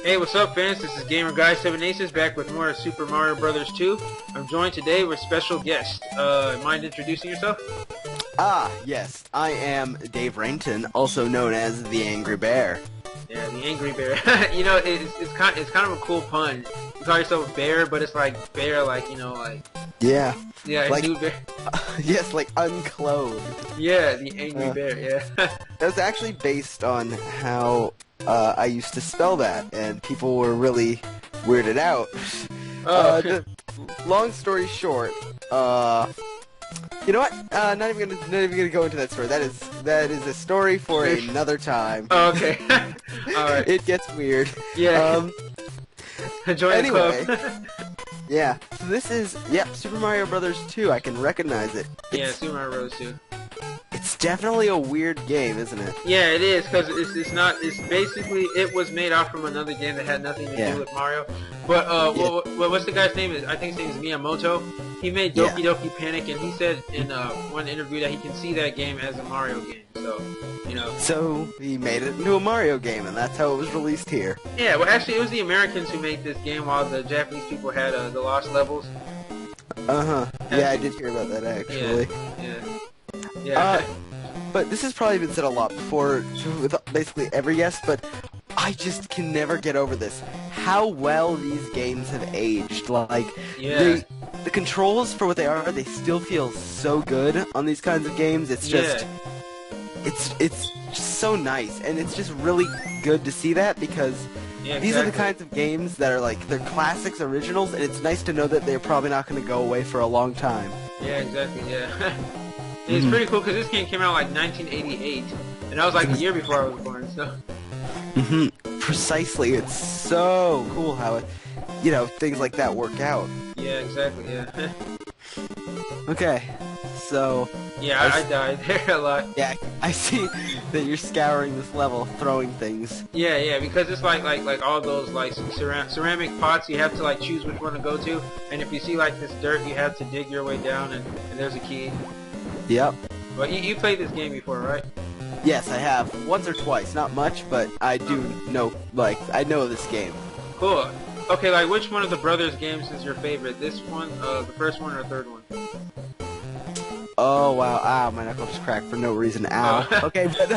Hey, what's up, fans? This is Gamer Guy 7 Aces back with more Super Mario Brothers 2. I'm joined today with special guest. Mind introducing yourself? Yes, I am Dave Rainton, also known as the Angry Bear. Yeah, the Angry Bear. You know, it's kind of a cool pun. You call yourself Bear, but it's like bear, like, you know, like... Yeah. Yeah, like, nude bear. Yes, like unclothed. Yeah, the Angry Bear, yeah. That's actually based on how I used to spell that, and people were really weirded out. Long story short, you know what? Not even gonna go into that story. That is a story for another time. Oh, okay. All right. It gets weird. Yeah. Join the club. Yeah. So this is Super Mario Brothers 2. I can recognize it. Yeah, Super Mario Bros. 2. It's definitely a weird game, isn't it? Yeah, it is, because it's basically, it was made off from another game that had nothing to do with Mario. But, what's the guy's name? I think his name is Miyamoto. He made Doki Doki Panic, and he said in one interview that he can see that game as a Mario game, so, you know. So, he made it into a Mario game, and that's how it was released here. Yeah, well, actually, it was the Americans who made this game, while the Japanese people had the Lost Levels. Uh-huh. Yeah, I did hear about that, actually. Yeah. But this has probably been said a lot before with basically every guest, but I just can never get over this. How well these games have aged. Like, the controls for what they are, they still feel so good on these kinds of games. It's just, it's just so nice, and it's just really good to see that because these are the kinds of games that are like, they're classics, originals, and it's nice to know that they're probably not going to go away for a long time. Yeah, exactly, yeah. It's pretty cool because this game came out like 1988, and that was like a year before I was born, so... Precisely, it's so cool how it, things like that work out. Yeah, exactly, yeah. Okay, so... Yeah, I died there a lot. Yeah, I see that you're scouring this level, throwing things. Yeah, because it's like all those like ceramic pots, you have to like choose which one to go to, and if you see like this dirt, you have to dig your way down, and there's a key. Yep. But you played this game before, right? Yes, I have. Once or twice. Not much, but I do know, I know this game. Cool. Okay, like, which one of the Brothers games is your favorite? This one, the first one, or the third one? Oh, wow. Ow, my knuckle just cracked for no reason. Ow. Okay, but,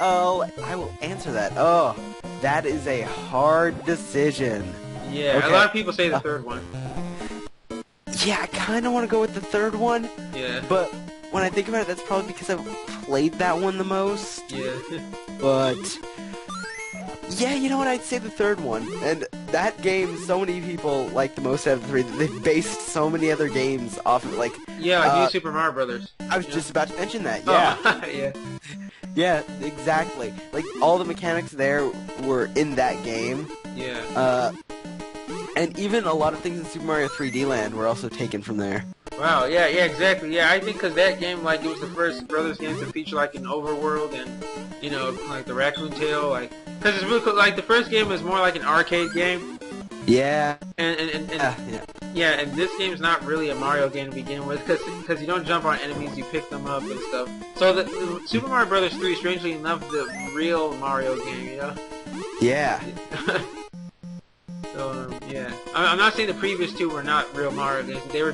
I will answer that. Oh, that is a hard decision. Yeah, okay. A lot of people say the third one. Yeah, I kind of want to go with the third one. Yeah. But... when I think about it, that's probably because I've played that one the most. Yeah. But... yeah, you know what? I'd say the third one. And that game, so many people like the most out of the three. They've based so many other games off of, like... yeah, like New Super Mario Brothers. I was just about to mention that, yeah. Oh, yeah. Yeah, exactly. Like, all the mechanics there were in that game. Yeah. And even a lot of things in Super Mario 3D Land were also taken from there. Wow, yeah, exactly. Yeah, I think because that game, like, it was the first Brothers game to feature, like, an overworld and, like, the Raccoon Tail, like... because it's really cool. Like, the first game was more like an arcade game. Yeah. And this game's not really a Mario game to begin with, because you don't jump on enemies, you pick them up and stuff. So the Super Mario Brothers 3 is strangely enough the real Mario game, you know? Yeah. So, yeah. I'm not saying the previous two were not real Mario games. They were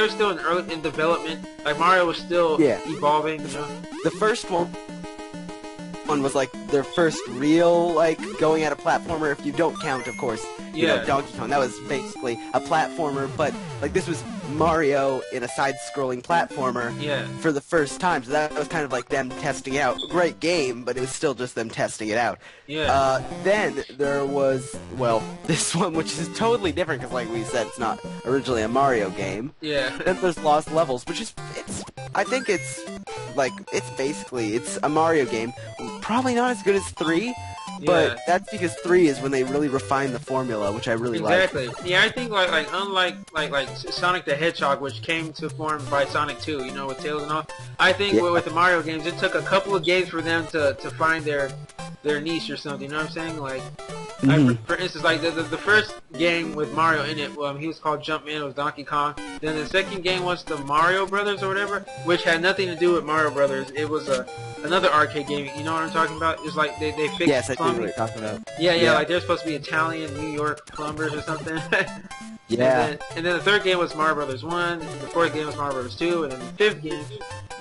still in development. Like, Mario was still evolving, you know? The first one was, like, their first real, like, going at a platformer, if you don't count, of course, you know, Donkey Kong. That was basically a platformer, but, like, this was Mario in a side-scrolling platformer for the first time, so that was kind of like them testing it out. Great game, but it was still just them testing it out. Yeah. Then there was, well, this one, which is totally different, because like we said, it's not originally a Mario game. Yeah. Then there's Lost Levels, which is, I think it's, like, it's a Mario game. Probably not as good as 3, but that's because 3 is when they really refine the formula, which I really like. Exactly. Yeah, I think unlike Sonic the Hedgehog, which came to form by Sonic 2, with Tails and all. I think with the Mario games, it took a couple of games for them to find their their niche or something. You know what I'm saying? Like, for instance, like the first game with Mario in it, he was called Jumpman. It was Donkey Kong. Then the second game was the Mario Brothers or whatever, which had nothing to do with Mario Brothers. It was another arcade game. You know what I'm talking about? It's like they fixed. Yes, I do know what you're talking about. Yeah, like they're supposed to be Italian, New York plumbers or something. Yeah. And then the third game was Mario Brothers 1, the fourth game was Mario Brothers 2, and then the fifth game,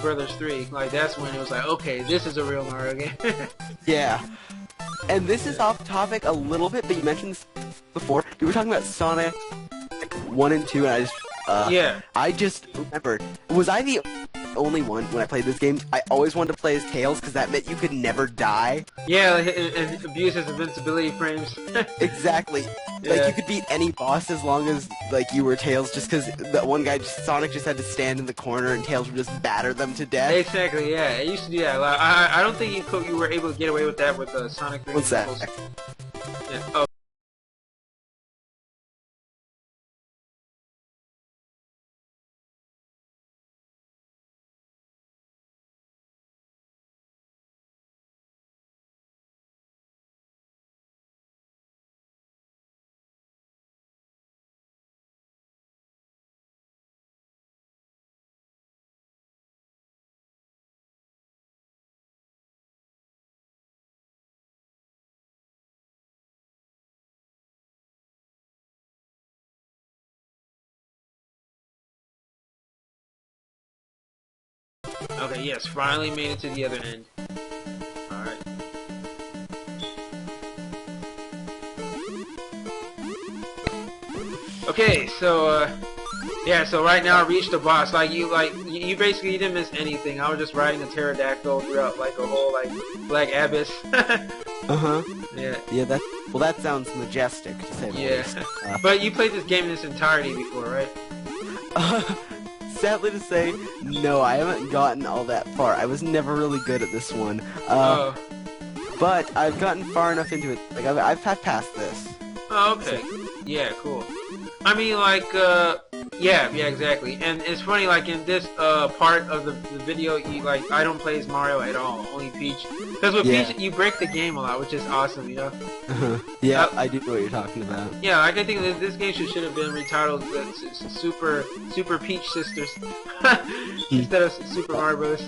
Brothers 3. Like, that's when it was like, okay, this is a real Mario game. Yeah. And this is off topic a little bit, but you mentioned this before. You were talking about Sonic 1 and 2, and I just remembered. Was I the only one when I played this game? I always wanted to play as Tails because that meant you could never die. Yeah, and abuse his invincibility frames. Exactly. Yeah. Like, you could beat any boss as long as, like, you were Tails, just because that one guy, Sonic, just had to stand in the corner and Tails would just batter them to death. Exactly, yeah. It used to do that a lot. I don't think you were able to get away with that with Sonic 3. What's that? Yeah. Oh. Okay, yes, finally made it to the other end. Alright. Okay, so, yeah, so right now I reached the boss. You basically didn't miss anything. I was just riding a pterodactyl throughout, like, a whole, like, black abyss. Uh-huh. Yeah. Yeah, that sounds majestic, to say the least. But you played this game in its entirety before, right? Sadly to say, no, I haven't gotten all that far. I was never really good at this one. But I've gotten far enough into it. Like, I've passed this. Oh, okay. Yeah, cool. I mean, like, yeah, exactly. And it's funny, like, in this, part of the video, I don't play as Mario at all, only Peach. Because with Peach, you break the game a lot, which is awesome, you know? Yeah, I do know what you're talking about. Yeah, like, I think this game should have been retitled Super Peach Sisters. Instead of Super Mario Brothers.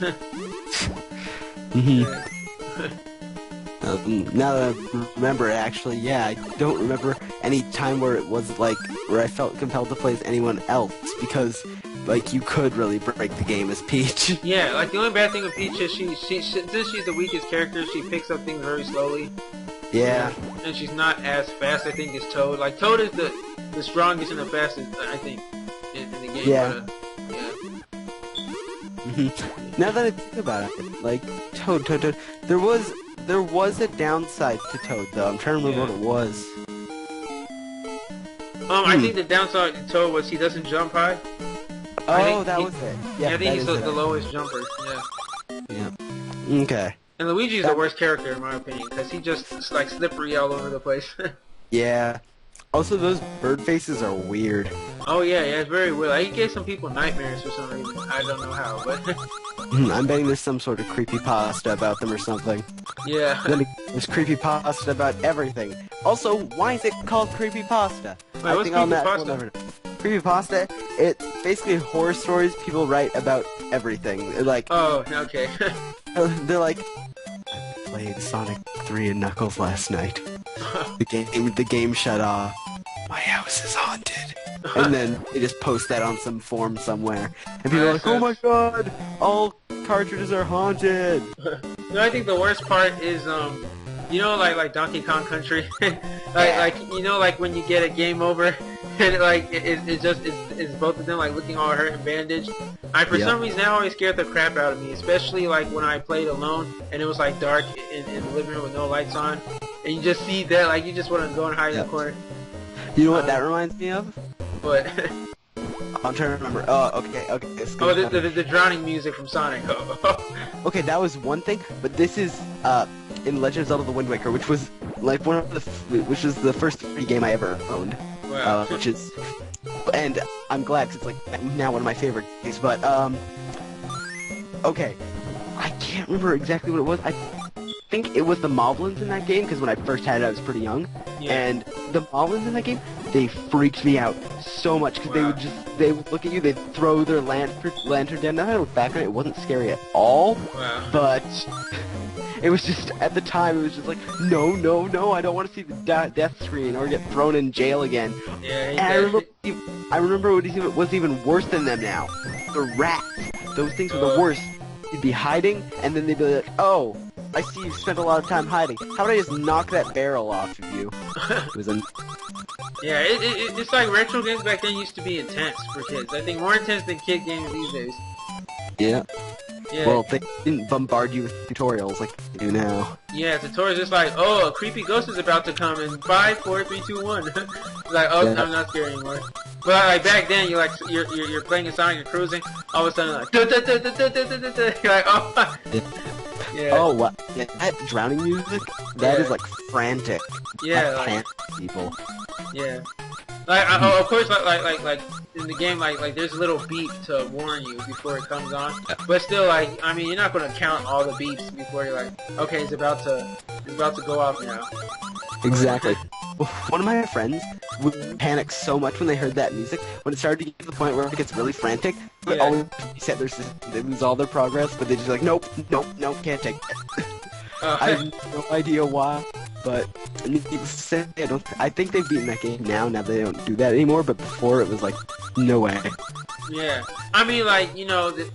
Now that I remember, actually, yeah, I don't remember any time where it was, like, where I felt compelled to play as anyone else, because, like, you could really break the game as Peach. Yeah, like, the only bad thing with Peach is since she's the weakest character, she picks up things very slowly. Yeah. And she's not as fast, I think, as Toad. Like, Toad is the strongest and the fastest, I think, in the game. Yeah. But, yeah. Now that I think about it, like, Toad, there was a downside to Toad, though. I'm trying to remember what it was. I think the downside to Toad was he doesn't jump high. Oh, that was it. Yeah, I think he's the lowest jumper. Yeah. Okay. And Luigi's the worst character in my opinion, because he just is like slippery all over the place. Yeah. Also, those bird faces are weird. Oh yeah, it's very weird. Like, he gave some people nightmares for some reason. I don't know how, but... I'm betting there's some sort of creepypasta about them or something. Yeah. There's creepypasta about everything. Also, why is it called creepypasta? Wait, what's creepypasta? Creepypasta, it's basically horror stories people write about everything. Like... Oh, okay. They're like... I played Sonic 3 and Knuckles last night. The game shut off. My house is haunted. And then they just post that on some forum somewhere. And people are like, oh my god, all cartridges are haunted. No, I think the worst part is, you know, like Donkey Kong Country? like, you know, like when you get a game over, and like, it's both of them like looking all hurt and bandaged. For some reason, that always scared the crap out of me, especially like when I played alone, and it was like dark in the living room with no lights on. And you just see that, like, you just want to go and hide in the corner. You know what that reminds me of? What? I'm trying to remember. Oh, okay. Oh, the drowning music from Sonic. Okay, that was one thing, but this is, in Legend of Zelda: The Wind Waker, which was, like, which is the first 3D game I ever owned. Wow. And I'm glad, because it's, like, now one of my favorite games, but, okay. I can't remember exactly what it was. I think it was the Moblins in that game, because when I first had it, I was pretty young. Yeah. And the Moblins in that game, they freaked me out so much, because they would look at you, they'd throw their lantern down. Now I look back on it, it wasn't scary at all. Wow. But it was just, at the time, it was just like, no, no, no, I don't want to see the death screen or get thrown in jail again. Yeah, and I remember what was even worse than them now. The rats. Those things were the worst. You'd be hiding, and then they'd be like, oh, I see you spent a lot of time hiding. How about I just knock that barrel off of you? It was yeah, it's like retro games back then used to be intense for kids. I think more intense than kid games these days. Yeah. Yeah. Well, they didn't bombard you with tutorials like they do now. Yeah, tutorials just like, oh, a creepy ghost is about to come in 5, 4, 3, 2, 1. It's like, oh, yeah. I'm not scared anymore. But like back then, you're playing a Sonic, you're cruising, all of a sudden like, you're like, oh. Yeah. Oh, what? Yeah, that drowning music? That is like frantic. Yeah. Like, people. Yeah. Like, of course, like in the game, like there's a little beep to warn you before it comes on. But still, like, I mean, you're not gonna count all the beeps before you're like, okay, it's about to go off now. Exactly. One of my friends would panic so much when they heard that music. When it started to get to the point where it gets really frantic, they always reset their system, they lose all their progress, but they just like, nope, nope, nope, can't take it. I have no idea why, but needless to say, I think they've beaten that game now they don't do that anymore, but before it was like, no way. Yeah, I mean, like, you know, like,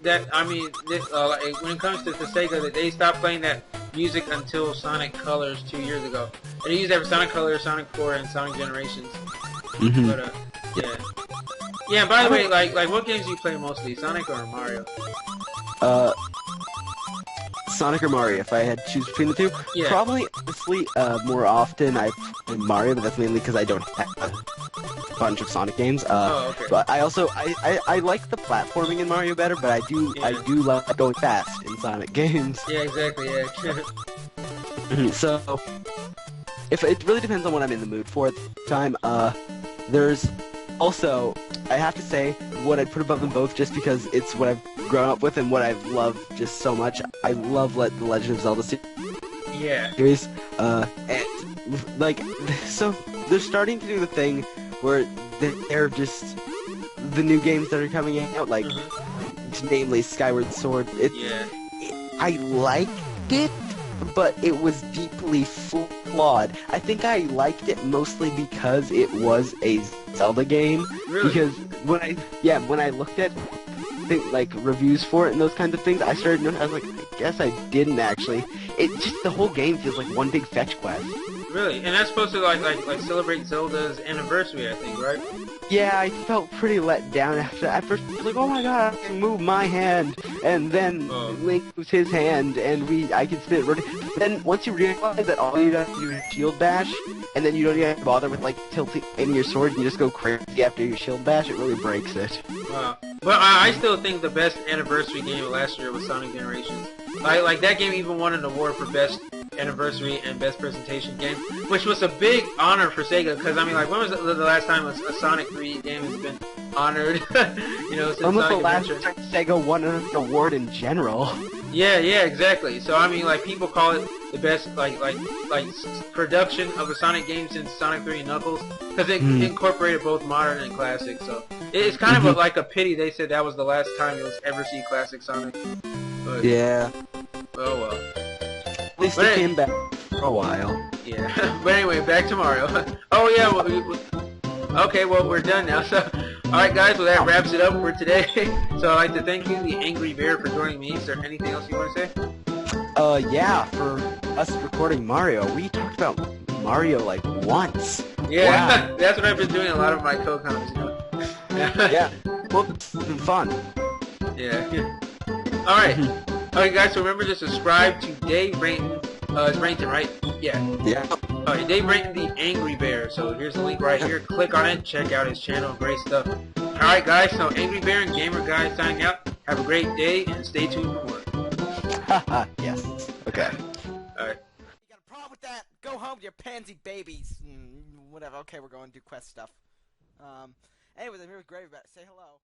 when it comes to Sega, that they stopped playing that music until Sonic Colors 2 years ago. They used that for Sonic Colors, Sonic 4, and Sonic Generations. But, yeah. Yeah, by the way, like, what games do you play mostly, Sonic or Mario? Sonic or Mario, if I had to choose between the two? Yeah. Probably, honestly, more often I play Mario, but that's mainly because I don't have a bunch of Sonic games. Okay. But I also, I like the platforming in Mario better, but I do like going fast in Sonic games. Yeah, exactly, yeah. So, if it really depends on what I'm in the mood for at the time. There's also, I have to say, what I'd put above them both just because it's what I've grown up with and what I've loved just so much. I love the Legend of Zelda series. And, like, so they're starting to do the thing where they're just the new games that are coming out, like, namely Skyward Sword. I liked it, but it was deeply flawed. I think I liked it mostly because it was a Zelda game. Really? Because when I looked at like reviews for it and those kinds of things, I started noticing, I was like, I guess I didn't actually. It just, the whole game feels like one big fetch quest. Really? And that's supposed to like celebrate Zelda's anniversary, I think, right? Yeah, I felt pretty let down after that. At first, I was like, oh my god, I can move my hand, and then Link moves his hand, and I can spin it. Then, once you realize that all you have to do is shield bash, and then you don't even have to bother with, like, tilting any of your swords, and you just go crazy after your shield bash, it really breaks it. Wow. But I still think the best anniversary game of last year was Sonic Generations. Like that game even won an award for best anniversary and best presentation game, which was a big honor for Sega, because I mean, like, when was the last time a Sonic 3 game has been honored? You know, since when was Sonic the last Adventure. time Sega won an award in general? Yeah, exactly. So I mean, like, people call it the best like production of a Sonic game since Sonic 3 and Knuckles, because it incorporated both modern and classic. So it's kind of like a pity they said that was the last time you'll ever see classic Sonic. But, yeah. Oh well. At least it came back for a while. Yeah. But anyway, back to Mario. Oh yeah. Well, okay. Well, we're done now. So, all right, guys. Well, that wraps it up for today. So I'd like to thank you, the Angry Bear, for joining me. Is there anything else you want to say? Yeah. For us recording Mario, we talked about Mario like once. Yeah. Wow. That's what I've been doing. A lot of my co-coms. You know? Yeah. Well, it's been fun. Yeah. All right. Okay, guys, so remember to subscribe to Dave Brayton. It's Brayton, right? Yeah. Okay, Dave Brayton, the Angry Bear. So here's the link right here. Click on it. Check out his channel. Great stuff. All right, guys. So Angry Bear and Gamer Guy signing out. Have a great day, and stay tuned for more. Yes. Okay. All right. You got a problem with that? Go home with your pansy babies. Whatever. Okay, we're going to do quest stuff. Anyways, I'm here with Gravy Bat. Say hello.